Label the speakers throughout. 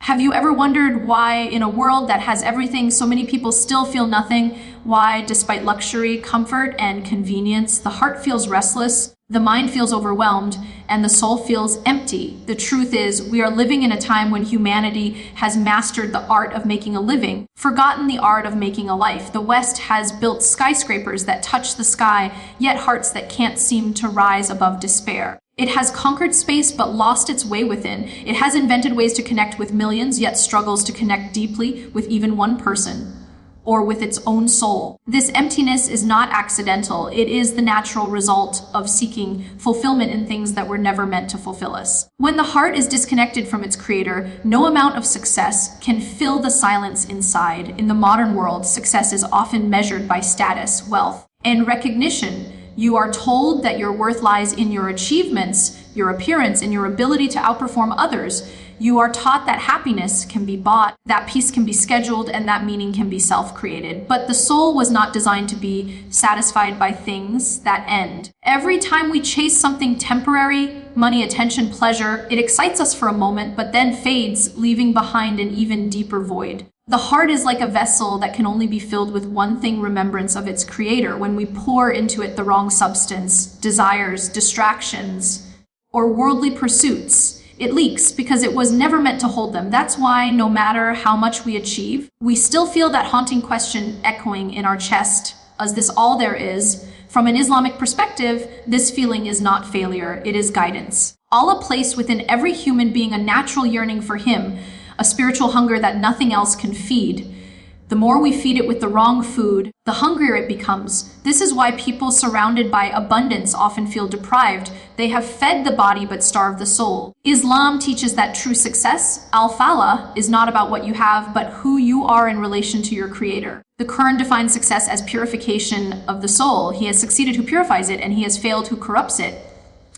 Speaker 1: Have you ever wondered why, in a world that has everything, so many people still feel nothing? Why, despite luxury, comfort, and convenience, the heart feels restless, the mind feels overwhelmed, and the soul feels empty? The truth is, we are living in a time when humanity has mastered the art of making a living, forgotten the art of making a life. The West has built skyscrapers that touch the sky, yet hearts that can't seem to rise above despair. It has conquered space but lost its way within. It has invented ways to connect with millions, yet struggles to connect deeply with even one person, or with its own soul. This emptiness is not accidental. It is the natural result of seeking fulfillment in things that were never meant to fulfill us. When the heart is disconnected from its creator, no amount of success can fill the silence inside. In the modern world, success is often measured by status, wealth, and recognition. You are told that your worth lies in your achievements, your appearance, and your ability to outperform others. You are taught that happiness can be bought, that peace can be scheduled, and that meaning can be self-created. But the soul was not designed to be satisfied by things that end. Every time we chase something temporary, money, attention, pleasure, it excites us for a moment, but then fades, leaving behind an even deeper void. The heart is like a vessel that can only be filled with one thing: remembrance of its creator. When we pour into it the wrong substance, desires, distractions, or worldly pursuits, it leaks because it was never meant to hold them. That's why no matter how much we achieve, we still feel that haunting question echoing in our chest: is this all there is? From an Islamic perspective, this feeling is not failure, it is guidance. Allah placed within every human being a natural yearning for Him, a spiritual hunger that nothing else can feed. The more we feed it with the wrong food, the hungrier it becomes. This is why people surrounded by abundance often feel deprived. They have fed the body but starved the soul. Islam teaches that true success, al-falah, is not about what you have, but who you are in relation to your creator. The Quran defines success as purification of the soul. He has succeeded who purifies it, and he has failed who corrupts it.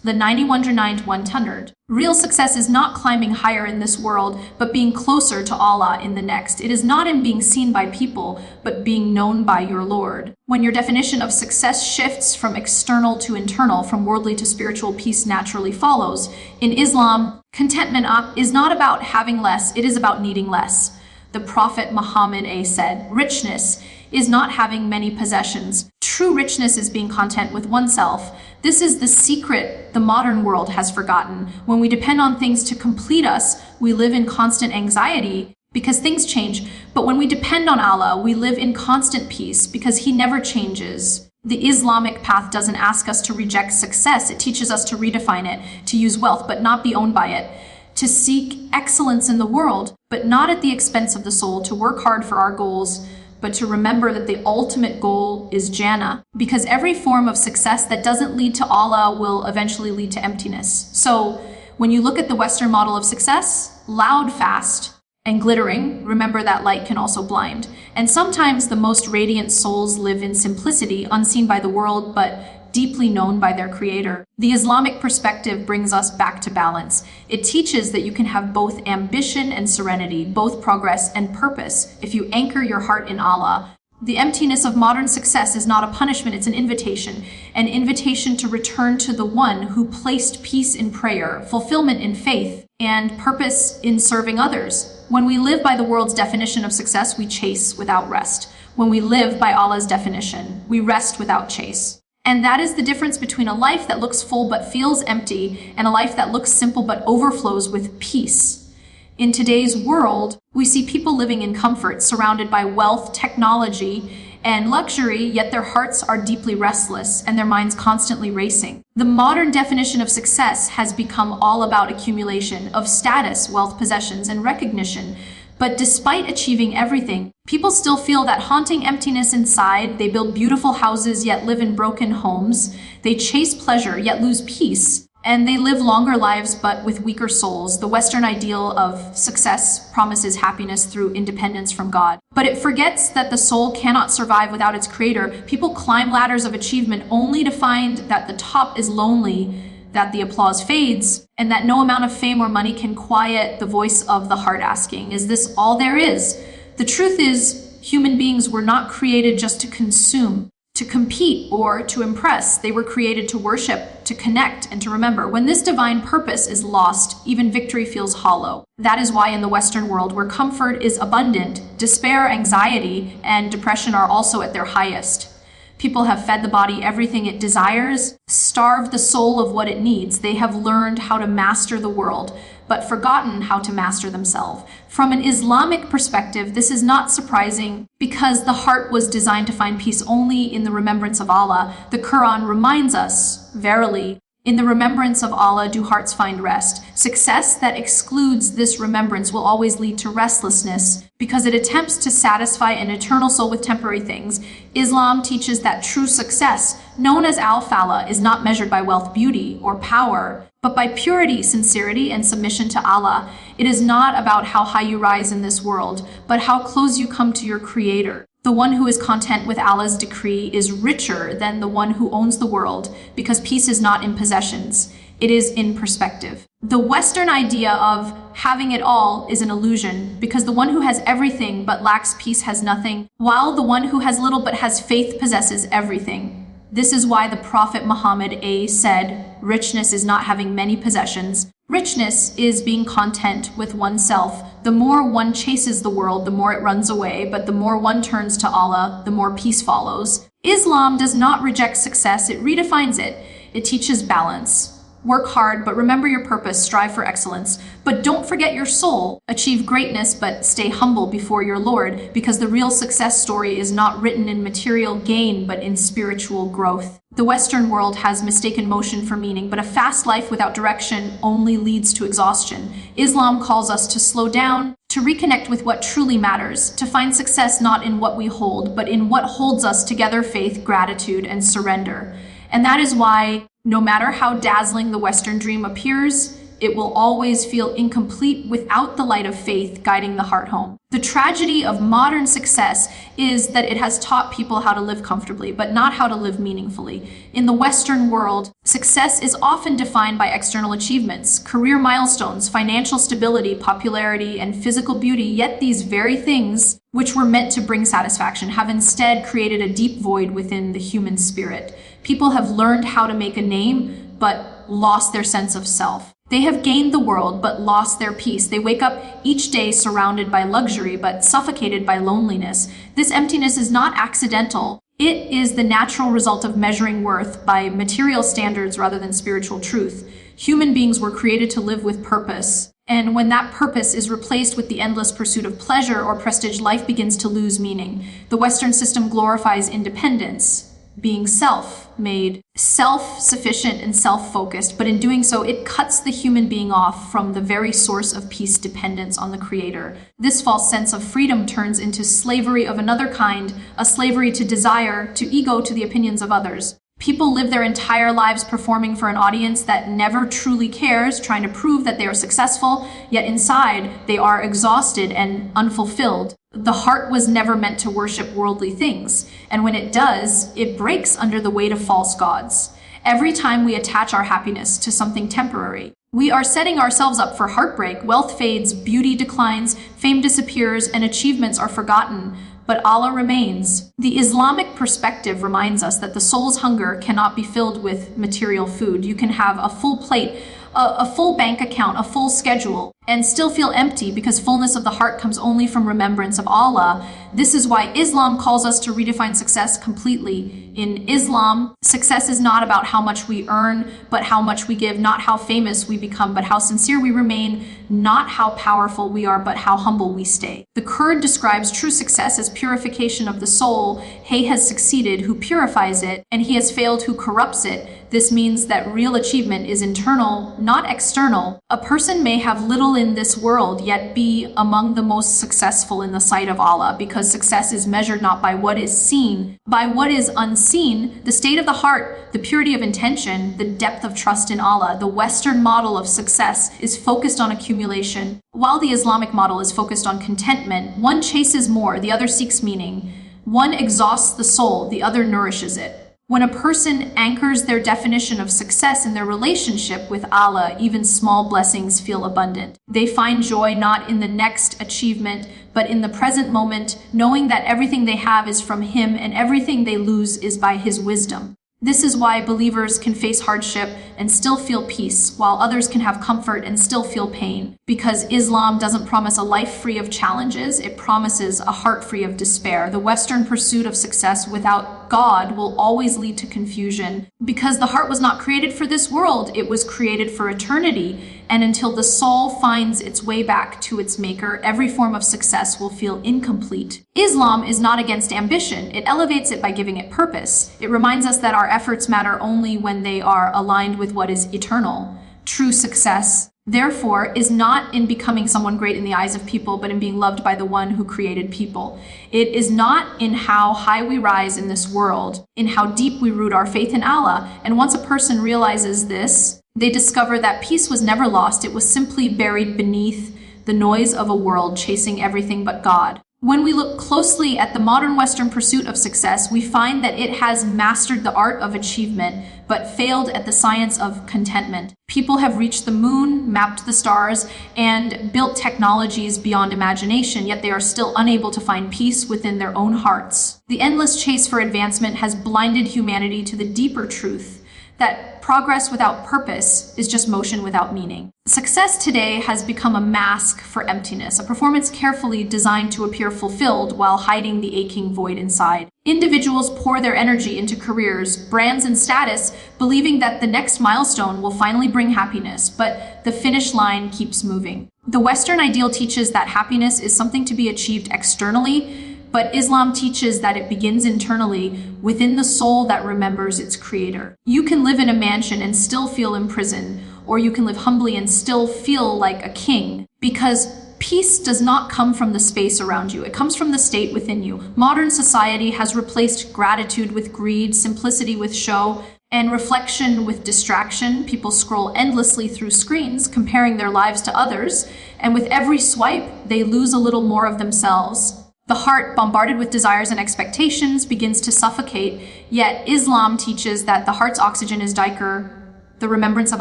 Speaker 1: The 91 denied 100. Real success is not climbing higher in this world, but being closer to Allah in the next. It is not in being seen by people, but being known by your Lord. When your definition of success shifts from external to internal, from worldly to spiritual, peace naturally follows. In Islam, contentment is not about having less, it is about needing less. The Prophet Muhammad said, richness is not having many possessions. True richness is being content with oneself. This is the secret the modern world has forgotten. When we depend on things to complete us, we live in constant anxiety because things change. But when we depend on Allah, we live in constant peace because He never changes. The Islamic path doesn't ask us to reject success. It teaches us to redefine it, to use wealth but not be owned by it, to seek excellence in the world but not at the expense of the soul, to work hard for our goals, but to remember that the ultimate goal is Jannah, because every form of success that doesn't lead to Allah will eventually lead to emptiness. So when you look at the Western model of success, loud, fast, and glittering, remember that light can also blind. And sometimes the most radiant souls live in simplicity, unseen by the world, but deeply known by their creator. The Islamic perspective brings us back to balance. It teaches that you can have both ambition and serenity, both progress and purpose, if you anchor your heart in Allah. The emptiness of modern success is not a punishment, it's an invitation to return to the one who placed peace in prayer, fulfillment in faith, and purpose in serving others. When we live by the world's definition of success, we chase without rest. When we live by Allah's definition, we rest without chase. And that is the difference between a life that looks full but feels empty and a life that looks simple but overflows with peace. In today's world, we see people living in comfort, surrounded by wealth, technology, and luxury, yet their hearts are deeply restless and their minds constantly racing. The modern definition of success has become all about accumulation of status, wealth, possessions, and recognition. But despite achieving everything, people still feel that haunting emptiness inside. They build beautiful houses, yet live in broken homes. They chase pleasure, yet lose peace. And they live longer lives, but with weaker souls. The Western ideal of success promises happiness through independence from God. But it forgets that the soul cannot survive without its creator. People climb ladders of achievement only to find that the top is lonely, that the applause fades, and that no amount of fame or money can quiet the voice of the heart asking, is this all there is? The truth is, human beings were not created just to consume, to compete or to impress. They were created to worship, to connect, and to remember. When this divine purpose is lost, even victory feels hollow. That is why in the Western world, where comfort is abundant, despair, anxiety, and depression are also at their highest. People have fed the body everything it desires, starved the soul of what it needs. They have learned how to master the world, but forgotten how to master themselves. From an Islamic perspective, this is not surprising because the heart was designed to find peace only in the remembrance of Allah. The Quran reminds us, verily, in the remembrance of Allah do hearts find rest. Success that excludes this remembrance will always lead to restlessness because it attempts to satisfy an eternal soul with temporary things. Islam teaches that true success, known as al-falah, is not measured by wealth, beauty, or power, but by purity, sincerity, and submission to Allah. It is not about how high you rise in this world, but how close you come to your Creator. The one who is content with Allah's decree is richer than the one who owns the world, because peace is not in possessions, it is in perspective. The Western idea of having it all is an illusion, because the one who has everything but lacks peace has nothing, while the one who has little but has faith possesses everything. This is why the Prophet Muhammad said, richness is not having many possessions. Richness is being content with oneself. The more one chases the world, the more it runs away, but the more one turns to Allah, the more peace follows. Islam does not reject success, it redefines it. It teaches balance. Work hard, but remember your purpose, strive for excellence. But don't forget your soul. Achieve greatness, but stay humble before your Lord, because the real success story is not written in material gain, but in spiritual growth. The Western world has mistaken motion for meaning, but a fast life without direction only leads to exhaustion. Islam calls us to slow down, to reconnect with what truly matters, to find success not in what we hold, but in what holds us together: faith, gratitude, and surrender. And that is why, no matter how dazzling the Western dream appears, it will always feel incomplete without the light of faith guiding the heart home. The tragedy of modern success is that it has taught people how to live comfortably, but not how to live meaningfully. In the Western world, success is often defined by external achievements, career milestones, financial stability, popularity, and physical beauty, yet these very things, which were meant to bring satisfaction, have instead created a deep void within the human spirit. People have learned how to make a name, but lost their sense of self. They have gained the world, but lost their peace. They wake up each day surrounded by luxury, but suffocated by loneliness. This emptiness is not accidental. It is the natural result of measuring worth by material standards rather than spiritual truth. Human beings were created to live with purpose. And when that purpose is replaced with the endless pursuit of pleasure or prestige, life begins to lose meaning. The Western system glorifies independence, being self-made, self-sufficient, and self-focused, but in doing so, it cuts the human being off from the very source of peace, dependence on the Creator. This false sense of freedom turns into slavery of another kind, a slavery to desire, to ego, to the opinions of others. People live their entire lives performing for an audience that never truly cares, trying to prove that they are successful, yet inside they are exhausted and unfulfilled. The heart was never meant to worship worldly things, and when it does, it breaks under the weight of false gods. Every time we attach our happiness to something temporary, we are setting ourselves up for heartbreak. Wealth fades, beauty declines, fame disappears, and achievements are forgotten. But Allah remains. The Islamic perspective reminds us that the soul's hunger cannot be filled with material food. You can have a full plate, a full bank account, a full schedule, and still feel empty because fullness of the heart comes only from remembrance of Allah. This is why Islam calls us to redefine success completely. In Islam, success is not about how much we earn, but how much we give, not how famous we become, but how sincere we remain, not how powerful we are, but how humble we stay. The Quran describes true success as purification of the soul. He has succeeded who purifies it, and he has failed who corrupts it. This means that real achievement is internal, not external. A person may have little in this world, yet be among the most successful in the sight of Allah, because success is measured not by what is seen, by what is unseen, the state of the heart, the purity of intention, the depth of trust in Allah. The Western model of success is focused on accumulation, while the Islamic model is focused on contentment. One chases more, the other seeks meaning. One exhausts the soul, the other nourishes it. When a person anchors their definition of success in their relationship with Allah, even small blessings feel abundant. They find joy not in the next achievement, but in the present moment, knowing that everything they have is from Him and everything they lose is by His wisdom. This is why believers can face hardship and still feel peace, while others can have comfort and still feel pain. Because Islam doesn't promise a life free of challenges, it promises a heart free of despair. The Western pursuit of success without God will always lead to confusion. Because the heart was not created for this world, it was created for eternity. And until the soul finds its way back to its maker, every form of success will feel incomplete. Islam is not against ambition. It elevates it by giving it purpose. It reminds us that our efforts matter only when they are aligned with what is eternal. True success, therefore, is not in becoming someone great in the eyes of people, but in being loved by the one who created people. It is not in how high we rise in this world, in how deep we root our faith in Allah. And once a person realizes this, they discover that peace was never lost. It was simply buried beneath the noise of a world chasing everything but God. When we look closely at the modern Western pursuit of success, we find that it has mastered the art of achievement, but failed at the science of contentment. People have reached the moon, mapped the stars, and built technologies beyond imagination, yet they are still unable to find peace within their own hearts. The endless chase for advancement has blinded humanity to the deeper truth that progress without purpose is just motion without meaning. Success today has become a mask for emptiness, a performance carefully designed to appear fulfilled while hiding the aching void inside. Individuals pour their energy into careers, brands, and status, believing that the next milestone will finally bring happiness, but the finish line keeps moving. The Western ideal teaches that happiness is something to be achieved externally, but Islam teaches that it begins internally within the soul that remembers its creator. You can live in a mansion and still feel imprisoned, or you can live humbly and still feel like a king, because peace does not come from the space around you. It comes from the state within you. Modern society has replaced gratitude with greed, simplicity with show, and reflection with distraction. People scroll endlessly through screens, comparing their lives to others, and with every swipe, they lose a little more of themselves. The heart, bombarded with desires and expectations, begins to suffocate, yet Islam teaches that the heart's oxygen is dhikr, the remembrance of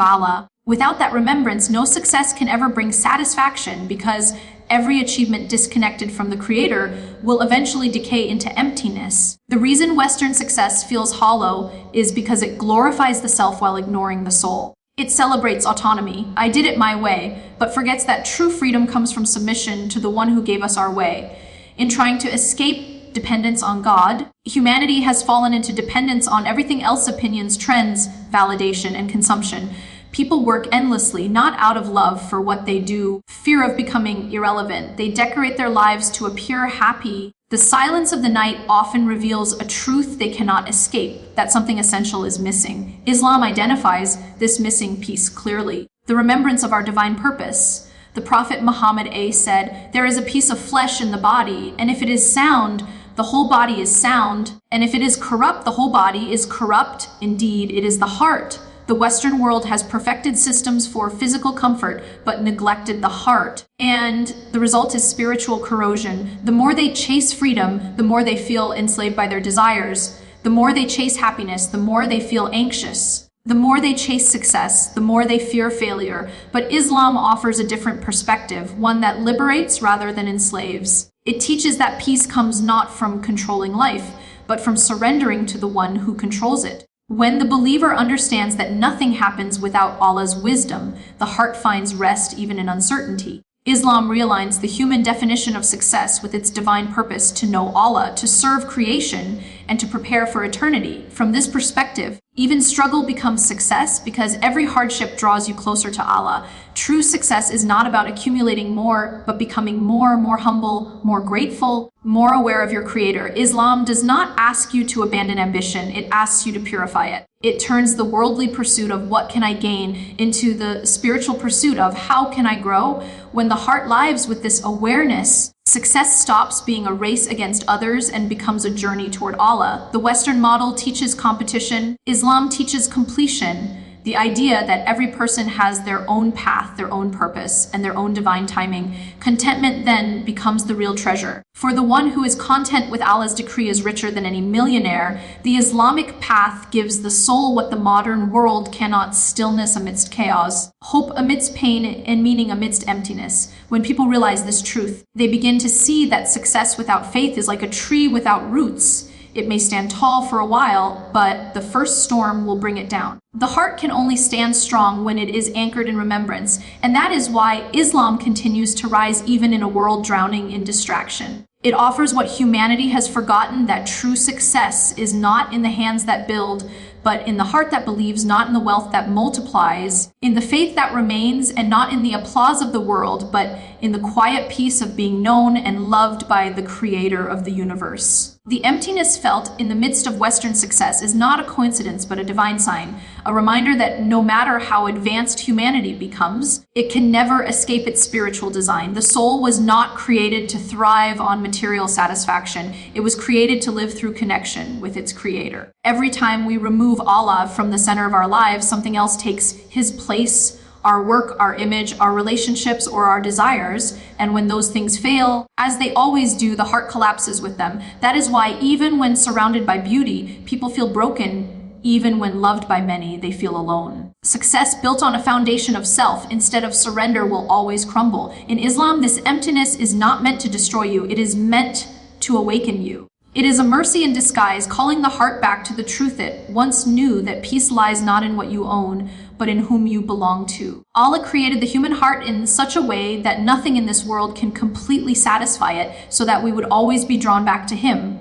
Speaker 1: Allah. Without that remembrance, no success can ever bring satisfaction, because every achievement disconnected from the Creator will eventually decay into emptiness. The reason Western success feels hollow is because it glorifies the self while ignoring the soul. It celebrates autonomy. I did it my way, but forgets that true freedom comes from submission to the one who gave us our way. In trying to escape dependence on God, humanity has fallen into dependence on everything else: opinions, trends, validation, and consumption. People work endlessly, not out of love for what they do, fear of becoming irrelevant. They decorate their lives to appear happy. The silence of the night often reveals a truth they cannot escape, that something essential is missing. Islam identifies this missing piece clearly: the remembrance of our divine purpose. The Prophet Muhammad said, "There is a piece of flesh in the body, and if it is sound, the whole body is sound, and if it is corrupt, the whole body is corrupt. Indeed, it is the heart." The Western world has perfected systems for physical comfort, but neglected the heart. And the result is spiritual corrosion. The more they chase freedom, the more they feel enslaved by their desires. The more they chase happiness, the more they feel anxious. The more they chase success, the more they fear failure. But Islam offers a different perspective, one that liberates rather than enslaves. It teaches that peace comes not from controlling life, but from surrendering to the one who controls it. When the believer understands that nothing happens without Allah's wisdom, the heart finds rest even in uncertainty. Islam realigns the human definition of success with its divine purpose: to know Allah, to serve creation, and to prepare for eternity. From this perspective, even struggle becomes success, because every hardship draws you closer to Allah. True success is not about accumulating more, but becoming more humble, more grateful, more aware of your Creator. Islam does not ask you to abandon ambition, it asks you to purify it. It turns the worldly pursuit of what can I gain into the spiritual pursuit of how can I grow. When the heart lives with this awareness, success stops being a race against others and becomes a journey toward Allah. The Western model teaches competition. Islam teaches completion. the idea that every person has their own path, their own purpose, and their own divine timing. Contentment then becomes the real treasure. For the one who is content with Allah's decree is richer than any millionaire. The Islamic path gives the soul what the modern world cannot: stillness amidst chaos, hope amidst pain, and meaning amidst emptiness. When people realize this truth, they begin to see that success without faith is like a tree without roots. It may stand tall for a while, but the first storm will bring it down. The heart can only stand strong when it is anchored in remembrance, and that is why Islam continues to rise even in a world drowning in distraction. It offers what humanity has forgotten: that true success is not in the hands that build, but in the heart that believes, not in the wealth that multiplies, in the faith that remains, and not in the applause of the world, but in the quiet peace of being known and loved by the Creator of the universe. The emptiness felt in the midst of Western success is not a coincidence, but a divine sign, a reminder that no matter how advanced humanity becomes, it can never escape its spiritual design. The soul was not created to thrive on material satisfaction. It was created to live through connection with its Creator. Every time we remove Allah from the center of our lives, something else takes His place: our work, our image, our relationships, or our desires. And when those things fail, as they always do, the heart collapses with them. That is why even when surrounded by beauty, people feel broken. Even when loved by many, they feel alone. Success built on a foundation of self instead of surrender will always crumble. In Islam, this emptiness is not meant to destroy you. It is meant to awaken you. It is a mercy in disguise, calling the heart back to the truth it once knew: that peace lies not in what you own, but in whom you belong to. Allah created the human heart in such a way that nothing in this world can completely satisfy it, so that we would always be drawn back to Him.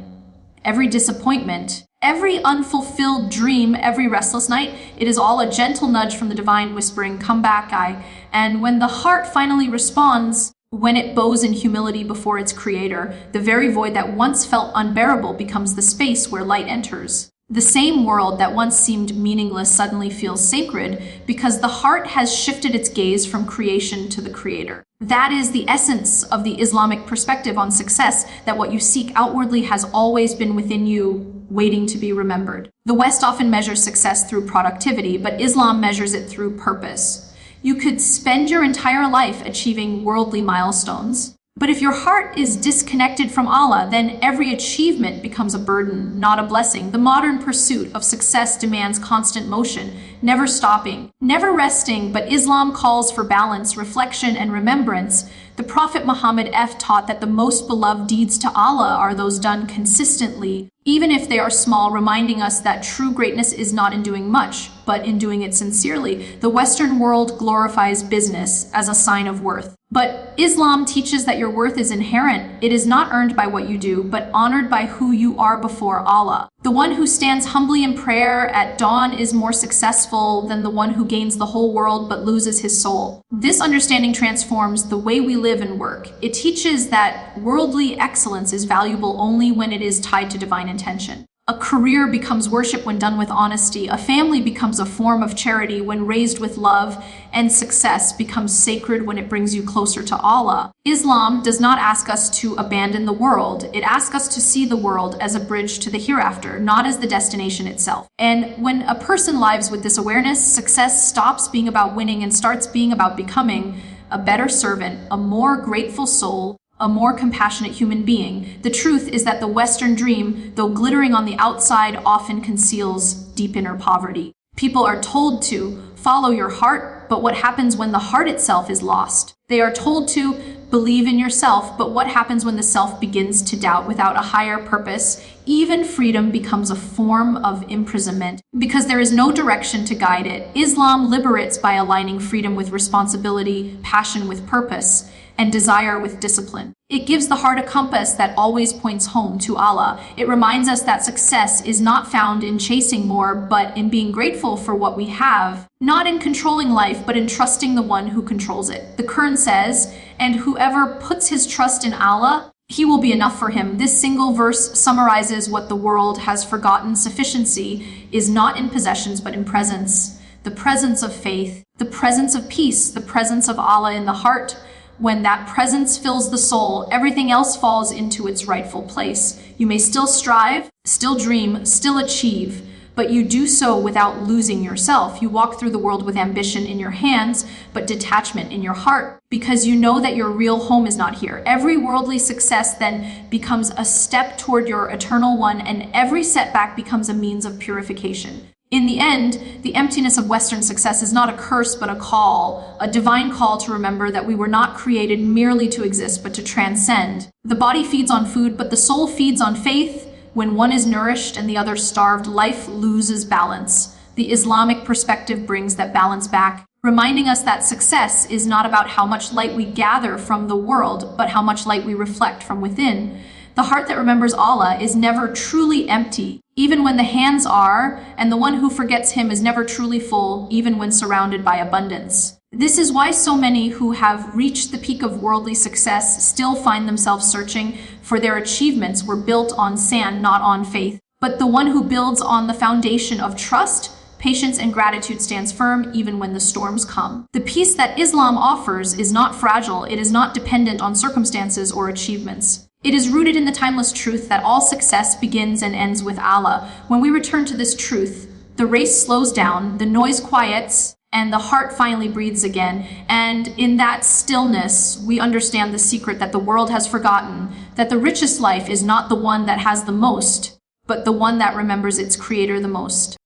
Speaker 1: Every disappointment, every unfulfilled dream, every restless night, it is all a gentle nudge from the divine whispering, "Come back, I." And when the heart finally responds, when it bows in humility before its Creator, the very void that once felt unbearable becomes the space where light enters. The same world that once seemed meaningless suddenly feels sacred, because the heart has shifted its gaze from creation to the Creator. That is the essence of the Islamic perspective on success: that what you seek outwardly has always been within you, waiting to be remembered. The West often measures success through productivity, but Islam measures it through purpose. You could spend your entire life achieving worldly milestones, but if your heart is disconnected from Allah, then every achievement becomes a burden, not a blessing. The modern pursuit of success demands constant motion, never stopping, never resting, but Islam calls for balance, reflection, and remembrance. The Prophet Muhammad taught that the most beloved deeds to Allah are those done consistently, even if they are small, reminding us that true greatness is not in doing much, but in doing it sincerely. The Western world glorifies business as a sign of worth, but Islam teaches that your worth is inherent. It is not earned by what you do, but honored by who you are before Allah. The one who stands humbly in prayer at dawn is more successful than the one who gains the whole world but loses his soul. This understanding transforms the way we live and work. It teaches that worldly excellence is valuable only when it is tied to divine intention. A career becomes worship when done with honesty. A family becomes a form of charity when raised with love, and success becomes sacred when it brings you closer to Allah. Islam does not ask us to abandon the world. It asks us to see the world as a bridge to the hereafter, not as the destination itself. And when a person lives with this awareness, success stops being about winning and starts being about becoming a better servant, a more grateful soul, a more compassionate human being. The truth is that the Western dream, though glittering on the outside, often conceals deep inner poverty. People are told to follow your heart, but what happens when the heart itself is lost? They are told to believe in yourself, but what happens when the self begins to doubt? Without a higher purpose, even freedom becomes a form of imprisonment because there is no direction to guide it. Islam liberates by aligning freedom with responsibility, passion with purpose, and desire with discipline. It gives the heart a compass that always points home to Allah. It reminds us that success is not found in chasing more, but in being grateful for what we have, not in controlling life, but in trusting the one who controls it. The Quran says, "And whoever puts his trust in Allah, He will be enough for him." This single verse summarizes what the world has forgotten. Sufficiency is not in possessions, but in presence. The presence of faith, the presence of peace, the presence of Allah in the heart. When that presence fills the soul, everything else falls into its rightful place. You may still strive, still dream, still achieve, but you do so without losing yourself. You walk through the world with ambition in your hands, but detachment in your heart, because you know that your real home is not here. Every worldly success then becomes a step toward your eternal one, and every setback becomes a means of purification. In the end, the emptiness of Western success is not a curse, but a call, a divine call to remember that we were not created merely to exist, but to transcend. The body feeds on food, but the soul feeds on faith. When one is nourished and the other starved, life loses balance. The Islamic perspective brings that balance back, reminding us that success is not about how much light we gather from the world, but how much light we reflect from within. The heart that remembers Allah is never truly empty, even when the hands are, and the one who forgets Him is never truly full, even when surrounded by abundance. This is why so many who have reached the peak of worldly success still find themselves searching, for their achievements were built on sand, not on faith. But the one who builds on the foundation of trust, patience, and gratitude stands firm even when the storms come. The peace that Islam offers is not fragile. It is not dependent on circumstances or achievements. It is rooted in the timeless truth that all success begins and ends with Allah. When we return to this truth, the race slows down, the noise quiets, and the heart finally breathes again. And in that stillness, we understand the secret that the world has forgotten, that the richest life is not the one that has the most, but the one that remembers its creator the most.